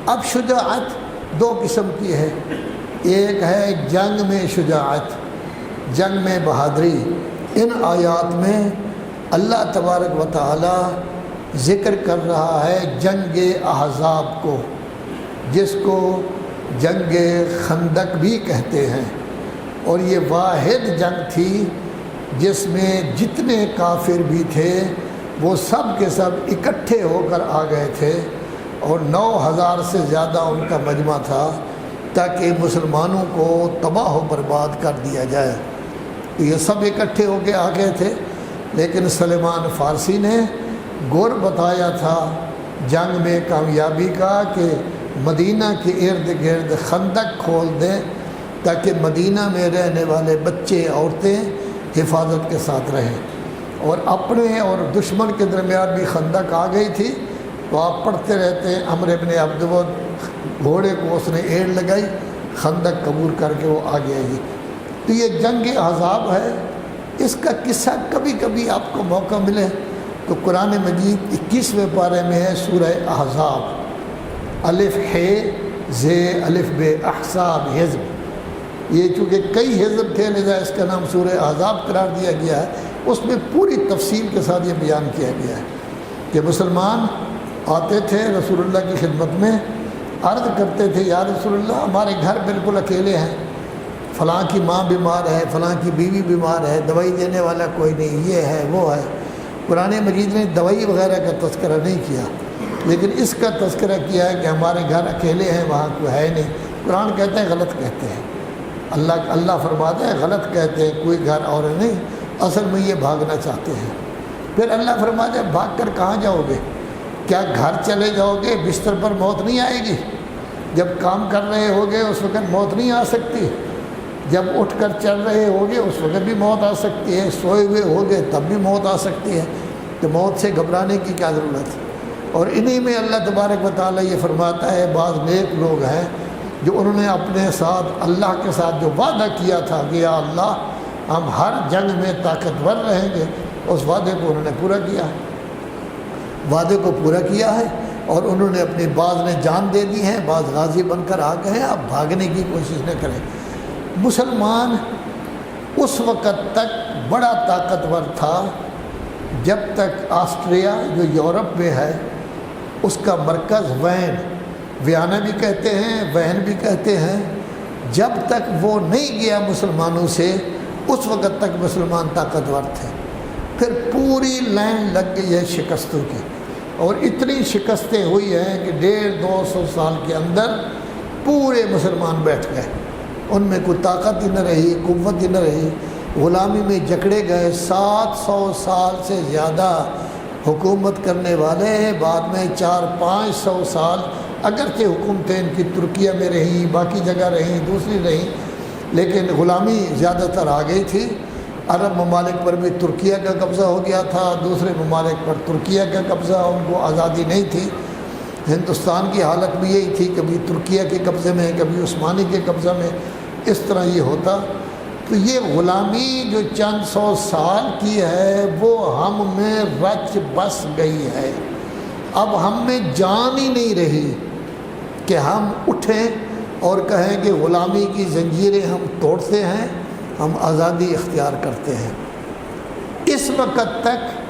اب شجاعت دو قسم کی ہے، ایک ہے جنگ میں شجاعت، جنگ میں بہادری۔ ان آیات میں اللہ تبارک و تعالی ذکر کر رہا ہے جنگ احزاب کو، جس کو جنگ خندق بھی کہتے ہیں، اور یہ واحد جنگ تھی جس میں جتنے کافر بھی تھے وہ سب کے سب اکٹھے ہو کر آ گئے تھے، اور 9,000 سے زیادہ ان کا مجمع تھا تاکہ مسلمانوں کو تباہ و برباد کر دیا جائے۔ تو یہ سب اکٹھے ہو کے آ گئے تھے، لیکن سلیمان فارسی نے گور بتایا تھا جنگ میں کامیابی کا کہ مدینہ کے ارد گرد خندق کھول دیں تاکہ مدینہ میں رہنے والے بچے عورتیں حفاظت کے ساتھ رہیں، اور اپنے اور دشمن کے درمیان بھی خندق آ گئی تھی۔ تو آپ پڑھتے رہتے ہیں عمرو بن عبدود گھوڑے کو اس نے ایڑ لگائی، خندق قبول کر کے وہ آ گیا جی۔ تو یہ جنگ احزاب ہے، اس کا قصہ کبھی کبھی آپ کو موقع ملے تو قرآن مجید 21ویں پارے میں ہے سورہ احزاب، الف ح ز الف ب احزاب حزب۔ یہ چونکہ کئی حزب تھے لہذا اس کا نام سورہ احزاب قرار دیا گیا ہے۔ اس میں پوری تفصیل کے ساتھ یہ بیان کیا گیا ہے کہ مسلمان آتے تھے رسول اللہ کی خدمت میں، عرض کرتے تھے یا رسول اللہ ہمارے گھر بالکل اکیلے ہیں، فلاں کی ماں بیمار ہے، فلاں کی بیوی بیمار ہے، دوائی دینے والا کوئی نہیں، یہ ہے وہ ہے۔ قرآن مجید نے دوائی وغیرہ کا تذکرہ نہیں کیا، لیکن اس کا تذکرہ کیا ہے کہ ہمارے گھر اکیلے ہیں، وہاں کوئی ہے نہیں۔ قرآن کہتے ہیں غلط کہتے ہیں، اللہ فرماتا ہے غلط کہتے ہیں، کوئی گھر اور نہیں، اصل میں یہ بھاگنا چاہتے ہیں۔ پھر اللہ فرماتا ہے بھاگ کر کہاں جاؤ گے؟ کیا گھر چلے جاؤ گے؟ بستر پر موت نہیں آئے گی؟ جب کام کر رہے ہوگے اس وقت موت نہیں آ سکتی؟ جب اٹھ کر چل رہے ہوگے اس وقت بھی موت آ سکتی ہے، سوئے ہوئے ہوگے تب بھی موت آ سکتی ہے، تو موت سے گھبرانے کی کیا ضرورت ہے؟ اور انہی میں اللہ تبارک و تعالیٰ یہ فرماتا ہے بعض نیک لوگ ہیں جو انہوں نے اپنے ساتھ اللہ کے ساتھ جو وعدہ کیا تھا کہ یا اللہ ہم ہر جنگ میں طاقتور رہیں گے، اس وعدے کو انہوں نے پورا کیا ہے، وعدے کو پورا کیا ہے، اور انہوں نے اپنی بعض نے جان دے دی ہے، بعض غازی بن کر آ گئے ہیں، اب بھاگنے کی کوشش نہ کریں۔ مسلمان اس وقت تک بڑا طاقتور تھا جب تک آسٹریا جو یورپ میں ہے اس کا مرکز وین، ویانا بھی کہتے ہیں، وین بھی کہتے ہیں، جب تک وہ نہیں گیا مسلمانوں سے اس وقت تک مسلمان طاقتور تھے۔ پھر پوری لائن لگ گئی ہے شکستوں کی، اور اتنی شکستیں ہوئی ہیں کہ 150-200 سال کے اندر پورے مسلمان بیٹھ گئے، ان میں کوئی طاقت ہی نہ رہی، قوت ہی نہ رہی، غلامی میں جکڑے گئے۔ 700 سال سے زیادہ حکومت کرنے والے، بعد میں 400-500 سال اگرچہ حکومتیں ان کی ترکیہ میں رہیں، باقی جگہ رہیں، دوسری رہیں، لیکن غلامی زیادہ تر آ گئی تھی۔ عرب ممالک پر بھی ترکیہ کا قبضہ ہو گیا تھا، دوسرے ممالک پر ترکیہ کا قبضہ، ان کو آزادی نہیں تھی۔ ہندوستان کی حالت بھی یہی تھی، کبھی ترکیہ کے قبضے میں، کبھی عثمانی کے قبضہ میں، اس طرح یہ ہوتا۔ تو یہ غلامی جو چند سو سال کی ہے وہ ہم میں رچ بس گئی ہے، اب ہم میں جان ہی نہیں رہی کہ ہم اٹھیں اور کہیں کہ غلامی کی زنجیریں ہم توڑتے ہیں، ہم آزادی اختیار کرتے ہیں۔ اس وقت تک